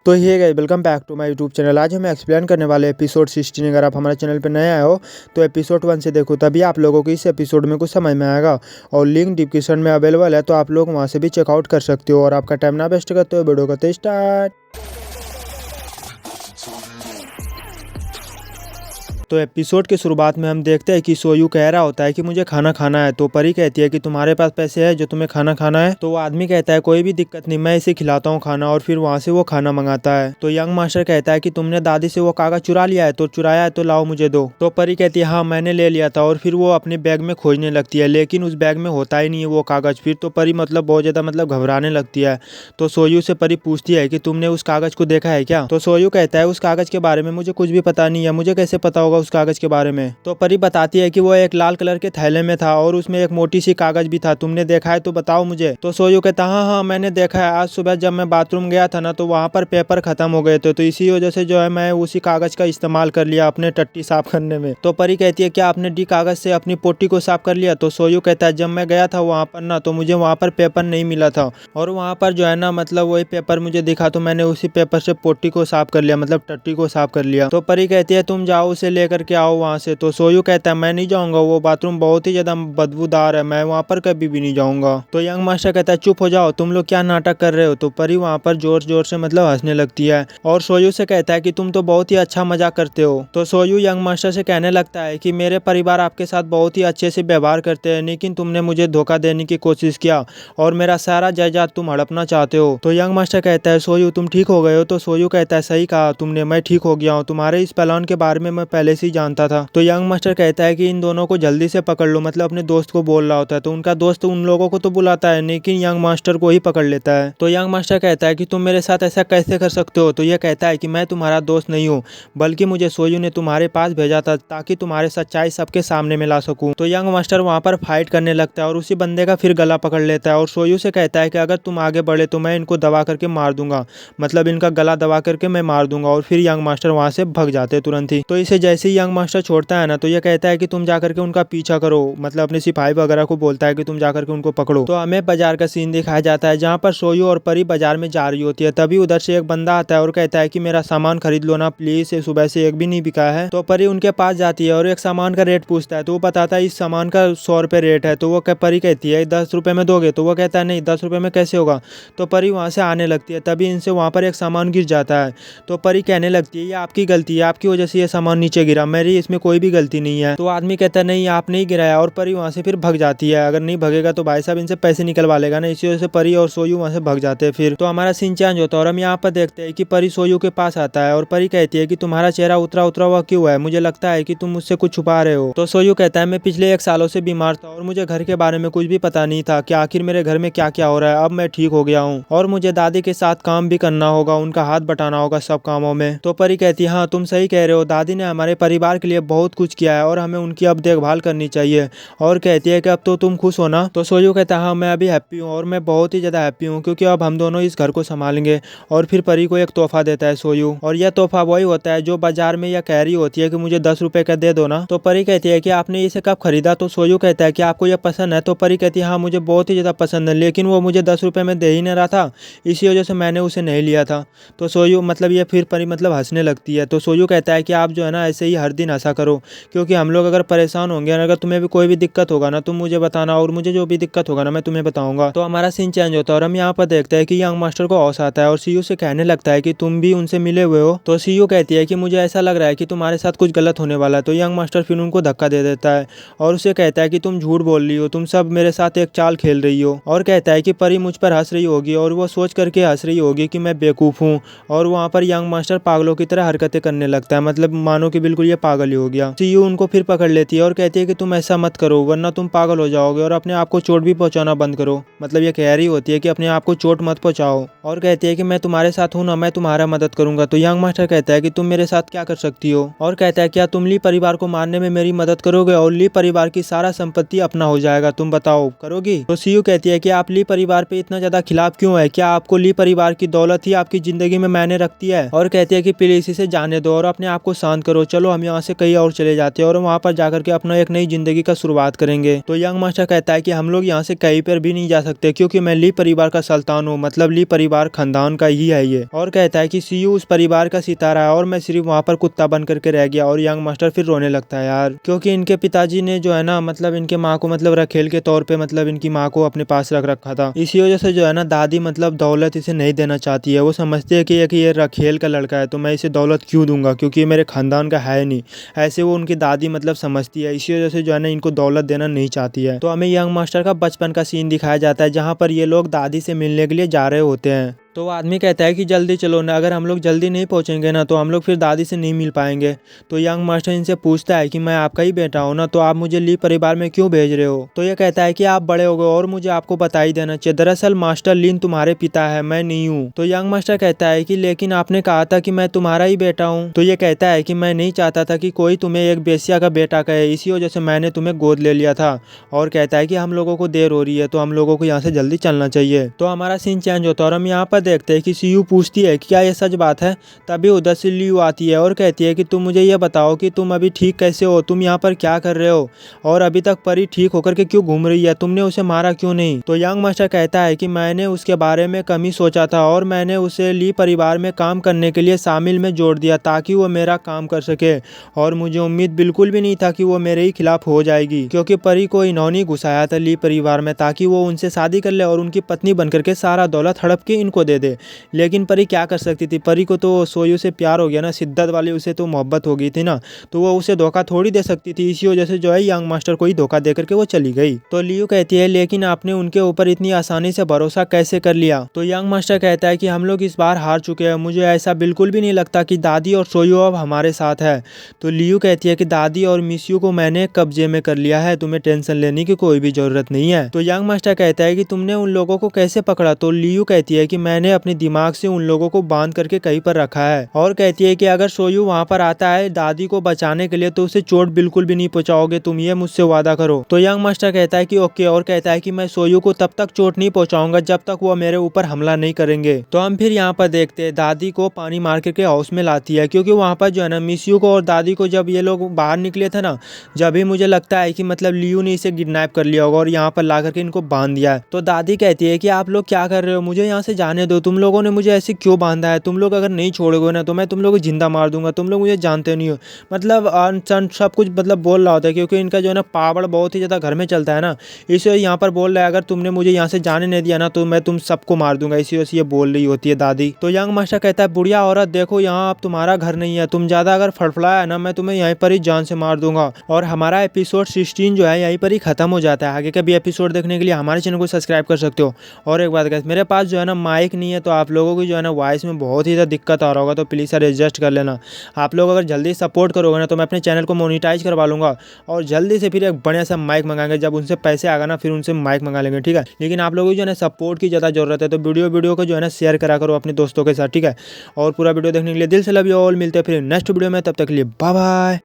तो hey guys, welcome back to my YouTube channel. आज हम एक्सप्लेन करने वाले एपिसोड 16। अगर आप हमारे चैनल पर नए आए हो तो एपिसोड 1 से देखो, तभी आप लोगों को इस एपिसोड में कुछ समझ में आएगा। और लिंक डिस्क्रिप्शन में अवेलेबल है, तो आप लोग वहां से भी चेकआउट कर सकते हो। और आपका टाइम ना वेस्ट करते हो, वीडियो करते स्टार्ट। तो एपिसोड की शुरुआत में हम देखते हैं कि सोयू कह रहा होता है कि मुझे खाना खाना है। तो परी कहती है कि तुम्हारे पास पैसे है जो तुम्हें खाना खाना है। तो वो आदमी कहता है कोई भी दिक्कत नहीं, मैं इसे खिलाता हूँ खाना। और फिर वहाँ से वो खाना मंगाता है। तो यंग मास्टर कहता है कि तुमने दादी से वो कागज चुरा लिया है, तो चुराया है तो लाओ मुझे दो। तो परी कहती है हाँ मैंने ले लिया था। और फिर वो अपने बैग में खोजने लगती है, लेकिन उस बैग में होता ही नहीं है वो कागज। फिर तो परी बहुत ज्यादा घबराने लगती है। तो सोयू से परी पूछती है कि तुमने उस कागज को देखा है क्या। तो सोयू कहता है उस कागज के बारे में मुझे कुछ भी पता नहीं है, मुझे कैसे पता होगा उस कागज के बारे में। तो परी बताती है कि वो एक लाल कलर के थैले में था और उसमें एक मोटी सी कागज भी था, तुमने देखा है तो बताओ मुझे। तो सोयू कहता हाँ मैंने देखा है, आज सुबह जब मैं बाथरूम गया था ना तो वहाँ पर पेपर खत्म हो गए थे, तो इसी वजह से जो है मैं उसी कागज का इस्तेमाल कर लिया अपने टट्टी साफ करने में। तो परी कहती है क्या आपने डी कागज से अपनी पोटी को साफ कर लिया। तो सोयू कहता है जब मैं गया था वहाँ पर ना तो मुझे वहाँ पर पेपर नहीं मिला था, और वहाँ पर जो है ना वही पेपर मुझे दिखा, तो मैंने उसी पेपर से पोटी को साफ कर लिया, टट्टी को साफ कर लिया। तो परी कहती है तुम जाओ उसे लेकर के आओ वहाँ से। तो सोयू कहता है मैं नहीं जाऊंगा, वो बाथरूम बहुत ही ज्यादा बदबूदार है, मैं वहाँ पर कभी भी नहीं जाऊंगा। तो यंग मास्टर कहता है चुप हो जाओ, तुम लोग क्या नाटक कर रहे हो। तो परी वहाँ पर जोर जोर से हंसने लगती है और सोयू से कहता है कि तुम तो बहुत ही अच्छा मजाक करते हो। तो सोयू यंग मास्टर से कहने लगता है कि मेरे परिवार आपके साथ बहुत ही अच्छे से व्यवहार करते हैं, लेकिन तुमने मुझे धोखा देने की कोशिश किया और मेरा सारा जायदाद तुम हड़पना चाहते हो। तो यंग मास्टर कहता है सोयू तुम ठीक हो गए हो। तो सोयू कहता है सही कहा तुमने, मैं ठीक हो गया हूँ, तुम्हारे इस प्लान के बारे में मैं पहले से ही जानता था। तो यंग मास्टर कहता है कि इन दोनों को जल्दी से पकड़ लो, अपने दोस्त को बोल रहा होता है। तो उनका दोस्त उन लोगों को तो बुलाता है, लेकिन यंग मास्टर को ही पकड़ लेता है। तो यंग मास्टर कहता है कि तुम मेरे साथ ऐसा कैसे कर सकते हो। तो यह कहता है कि मैं तुम्हारा दोस्त नहीं हूँ, बल्कि मुझे सोयू ने तुम्हारे पास भेजा था ताकि तुम्हारे सच्चाई सबके सामने में ला सकूं। तो यंग मास्टर वहाँ पर फाइट करने लगता है और उसी बंदे का फिर गला पकड़ लेता है और सोयू से कहता है कि अगर तुम आगे बढ़े तो मैं इनको दबा करके मार दूंगा, इनका गला दबा करके मैं मार दूंगा। और फिर यंग मास्टर वहाँ से भग जाते हैं तुरंत ही। तो इसे जैसे ही यंग मास्टर छोड़ता है ना तो यह कहता है कि तुम जाकर के उनका पीछा करो, अपने सिपाही वगैरह को बोलता है कि तुम जाकर के उनको पकड़ो। तो हमें बाजार का सीन दिखाया जाता है जहाँ पर सोयू और परी बाजार में जा रही होती है। तभी उधर से एक बंदा आता है और कहता है कि मेरा सामान खरीद लो ना प्लीज, सुबह से एक भी नहीं बिका है। तो परी उनके पास जाती है और एक सामान का रेट पूछता है, तो वो बताता है इस सामान का 100 रुपए रेट है। तो वो परी कहती है 10 रुपए में दोगे। तो वो कहता है नहीं 10 रुपए में कैसे होगा। तो परी वहाँ से आने लगती है, तभी इनसे वहाँ पर एक सामान गिर जाता है। तो परी कहने लगती है ये आपकी गलती है, आपकी वजह से ये सामान नीचे गिरा, मेरी इसमें कोई भी गलती नहीं है। तो आदमी कहता है नहीं आप नहीं गिराया, और परी वहाँ से फिर भग जाती है। अगर नहीं भगेगा तो भाई साहब इनसे पैसे निकलवा लेगा ना, इसी वजह से परी और सोयू वहाँ से भग जाते हैं। फिर तो हमारा सीन चेंज होता है और हम यहाँ पर देखते हैं कि परी सोयू के पास आता है और परी कहती है कि तुम्हारा चेहरा उतरा उतरा हुआ क्यों है, मुझे लगता है कि तुम मुझसे कुछ छुपा रहे हो। तो सोयू कहता है मैं पिछले 1 सालों से बीमार था और मुझे घर के बारे में कुछ भी पता नहीं था कि आखिर मेरे घर में क्या क्या हो रहा है। अब मैं ठीक हो गया हूँ और मुझे दादी के साथ काम भी करना होगा, उनका हाथ बटाना होगा सब कामों में। तो परी कहती है हाँ तुम सही कह रहे हो, दादी ने हमारे परिवार के लिए बहुत कुछ किया है और हमें उनकी अब देखभाल करनी चाहिए। और कहती है कि अब तो तुम खुश हो ना। तो सोयू कहता है हाँ मैं अभी हैप्पी हूँ और मैं बहुत ही ज्यादा हैप्पी हूँ, क्योंकि अब हम दोनों इस घर को संभालेंगे। और फिर परी को एक तोहफा देता है सोयू, और यह तोहफा वही होता है जो बाजार में यह कह रही होती है कि मुझे 10 रुपए का दे दो ना। तो परी कहती है कि आपने इसे कब खरीदा। तो सोयू कहता है कि आपको यह पसंद है। तो परी कहती है हाँ मुझे बहुत ही ज्यादा पसंद है, लेकिन वो मुझे 10 रुपए में दे ही नहीं रहा था, इसी वजह से मैंने उसे नहीं लिया था। तो सोयू ये फिर परी हंसने लगती है। तो सोयू कहता है कि आप जो है ना ऐसे ही हर दिन हंसा करो, क्योंकि हम लोग अगर परेशान होंगे, अगर तुम्हें भी कोई भी दिक्कत होगा ना तुम मुझे बताना, और मुझे जो भी दिक्कत होगा ना मैं तुम्हें बताऊंगा। तो हमारा सीन चेंज होता है और हम यहाँ पर देखते हैं कि यंग मास्टर को हौस आता है और सीयू से कहने लगता है कि तुम भी उनसे मिले हुए हो। तो सीयू कहती है कि मुझे ऐसा लग रहा है कि तुम्हारे साथ कुछ गलत होने वाला है। तो यंग मास्टर फिर उनको धक्का दे देता है और उसे कहता है कि तुम झूठ बोल रही हो, तुम सब मेरे साथ एक चाल खेल रही हो। और कहता है कि परी मुझ पर हंस रही होगी और वो सोच करके हंस रही होगी कि मैं बेवकूफ हूँ। और वहाँ पर यंग मास्टर पागलों की तरह हरकतें करने लगता है, मानो कि बिल्कुल ये पागल ही हो गया। सीयू उनको फिर पकड़ लेती है और कहती है कि तुम ऐसा मत करो वरना तुम पागल हो जाओगे और अपने आप को चोट भी पहुंचाना बंद करो। ये कह रही होती है कि अपने आप को चोट मत पहुंचाओ, और कहती है कि मैं तुम्हारे साथ हूँ ना, मैं तुम्हारा मदद करूंगा। तो यंग मास्टर कहता है कि तुम मेरे साथ क्या कर सकती हो, और कहता है क्या तुम ली परिवार को मारने में मेरी मदद करोगे और ली परिवार की सारा संपत्ति अपना हो जाएगा, तुम बताओ करोगी। तो सीयू कहती है कि आप ली परिवार पे इतना ज्यादा खिलाफ क्यों है, क्या आपको ली परिवार की दौलत ही आपकी जिंदगी में मायने रखती है। और कहती है कि प्लीज इसे जाने दो और अपने आप को शांत करो, चलो चलो हम यहाँ से कहीं और चले जाते हैं और वहाँ पर जाकर के अपना एक नई जिंदगी का शुरुआत करेंगे। तो यंग मास्टर कहता है कि हम लोग यहाँ से कहीं पर भी नहीं जा सकते क्योंकि मैं ली परिवार का सुल्तान हूँ, मतलब ली परिवार खानदान का ही है ये। और कहता है कि सीयू उस परिवार का सितारा है और मैं सिर्फ वहाँ पर कुत्ता बन करके रह गया। और यंग मास्टर फिर रोने लगता है यार, क्योंकि इनके पिताजी ने जो है ना मतलब इनके माँ को मतलब रखेल के तौर पे मतलब इनकी माँ को अपने पास रख रखा था। इसी वजह से जो है ना दादी मतलब दौलत इसे नहीं देना चाहती है। वो समझती है कि ये रखेल का लड़का है तो मैं इसे दौलत क्यों दूंगा क्योंकि ये मेरे खानदान का है नहीं, ऐसे वो उनकी दादी मतलब समझती है। इसी वजह से जो है ना इनको दौलत देना नहीं चाहती है। तो हमें यंग मास्टर का बचपन का सीन दिखाया जाता है जहाँ पर ये लोग दादी से मिलने के लिए जा रहे होते हैं। तो वो आदमी कहता है कि जल्दी चलो ना, अगर हम लोग जल्दी नहीं पहुंचेंगे ना तो हम लोग फिर दादी से नहीं मिल पाएंगे। तो यंग मास्टर इनसे पूछता है कि मैं आपका ही बेटा हूं ना, तो आप मुझे ली परिवार में क्यों भेज रहे हो। तो ये कहता है कि आप बड़े हो गए और मुझे आपको बता ही देना चाहिए, दरअसल मास्टर लिन तुम्हारे पिता है, मैं नहीं हूँ। तो यंग मास्टर कहता है कि लेकिन आपने कहा था कि मैं तुम्हारा ही बेटा हूँ। तो ये कहता है कि मैं नहीं चाहता था कि कोई तुम्हें एक बेस्या का बेटा कहे, इसी वजह से मैंने तुम्हें गोद ले लिया था। और कहता है कि हम लोगों को देर हो रही है तो हम लोगों को यहाँ से जल्दी चलना चाहिए। तो हमारा सीन चेंज होता है और हम यहाँ पर देखते हैं कि सीयू पूछती है कि क्या ये सच बात है। तभी उधर से लियू आती है और कहती है कि तुम मुझे ये बताओ कि तुम अभी ठीक कैसे हो, तुम यहाँ पर क्या कर रहे हो और अभी तक परी ठीक होकर के क्यों घूम रही है, तुमने उसे मारा क्यों नहीं। तो यंग मास्टर कहता है कि मैंने उसके बारे में कम ही सोचा था और मैंने उसे ली परिवार में काम करने के लिए शामिल में जोड़ दिया ताकि वो मेरा काम कर सके। और मुझे उम्मीद बिल्कुल भी नहीं था कि वो मेरे ही खिलाफ हो जाएगी, क्योंकि परी को इन्होंने घुसाया था ली परिवार में ताकि वो उनसे शादी कर ले और उनकी पत्नी बनकर के सारा दौलत हड़प के इनको दे दे। लेकिन परी क्या कर सकती थी, परी को तो सोयू से प्यार हो गया ना, शिद्दत वाली उसे तो मोहब्बत हो गई थी ना, तो वो उसे धोखा थोड़ी दे सकती थी। इसी वजह से जो है यंग मास्टर को ही धोखा देकर के वो चली गई। तो लियू कहती है लेकिन आपने उनके ऊपर इतनी आसानी से भरोसा कैसे कर लिया। तो यंग मास्टर कहता है कि हम लोग इस बार हार चुके हैं, मुझे ऐसा बिल्कुल भी नहीं लगता कि दादी और सोयू अब हमारे साथ है। तो लियू कहती है कि दादी और मिस्यू को मैंने कब्जे में कर लिया है, तुम्हें टेंशन लेने की कोई भी जरूरत नहीं है। तो यंग मास्टर कहता है कि तुमने उन लोगों को कैसे पकड़ा। तो लियू कहती है कि मैंने अपने दिमाग से उन लोगों को बांध करके कहीं पर रखा है और कहती है कि अगर सोयू वहां पर आता है दादी को बचाने के लिए तो उसे चोट बिल्कुल भी नहीं पहुंचाओगे, तुम ये मुझसे वादा करो। तो यंग मास्टर कहता है कि ओके, और कहता है कि मैं सोयू को तब तक चोट नहीं पहुंचाऊंगा जब तक वो मेरे ऊपर हमला नहीं करेंगे। तो हम फिर यहाँ पर देखते हैं दादी को पानी मार करके हाउस में लाती है, क्योंकि वहाँ पर जो है ना मिस्यू को और दादी को जब ये लोग बाहर निकले थे ना, जब भी मुझे लगता है कि मतलब लियू ने इसे किडनैप कर लिया होगा और यहाँ पर ला करके इनको बांध दिया है। तो दादी कहती है कि आप लोग क्या कर रहे हो, मुझे यहाँ से जाने दो, तुम लोगों ने मुझे ऐसे क्यों बांधा है, तुम लोग अगर नहीं छोड़ोगे ना तो मैं तुम लोग को जिंदा मार दूंगा, तुम लोग मुझे जानते नहीं हो। मतलब सब कुछ मतलब बोल रहा होता है, क्योंकि इनका जो है ना पावड़ बहुत ही ज़्यादा घर में चलता है ना, इसलिए यहाँ पर बोल रहा है अगर तुमने मुझे यहाँ से जाने नहीं दिया ना तो मैं तुम सबको मार दूंगा, इसी वजह से ये बोल रही होती है दादी। तो यंग मास्टर कहता है बुढ़िया औरत देखो यहाँ अब तुम्हारा घर नहीं है, तुम ज़्यादा अगर फड़फड़ाया ना मैं तुम्हें यहीं पर ही जान से मार दूंगा। और हमारा एपिसोड 16 जो है यहीं पर ही खत्म हो जाता है। आगे का भी एपिसोड देखने के लिए हमारे चैनल को सब्सक्राइब कर सकते हो। और एक बात मेरे पास जो है ना माइक नहीं है, तो आप लोगों की जो है ना वॉइस में बहुत ही ज़्यादा दिक्कत आ रहा होगा, तो प्लीज़ सर एडजस्ट कर लेना। आप लोग अगर जल्दी सपोर्ट करोगे ना तो मैं अपने चैनल को मोनेटाइज करवा लूँगा और जल्दी से फिर एक बढ़िया सा माइक मंगाएंगे। जब उनसे पैसे आएगा ना फिर उनसे माइक मंगा लेंगे, ठीक है। लेकिन आप लोगों को जो है ना सपोर्ट की ज़्यादा जरूरत है, तो वीडियो को जो है ना शेयर करा करो अपने दोस्तों के साथ, ठीक है। और पूरा वीडियो देखने के लिए दिल से लव यू ऑल। मिलते हैं फिर नेक्स्ट वीडियो में, तब तक के लिए बाय बाय।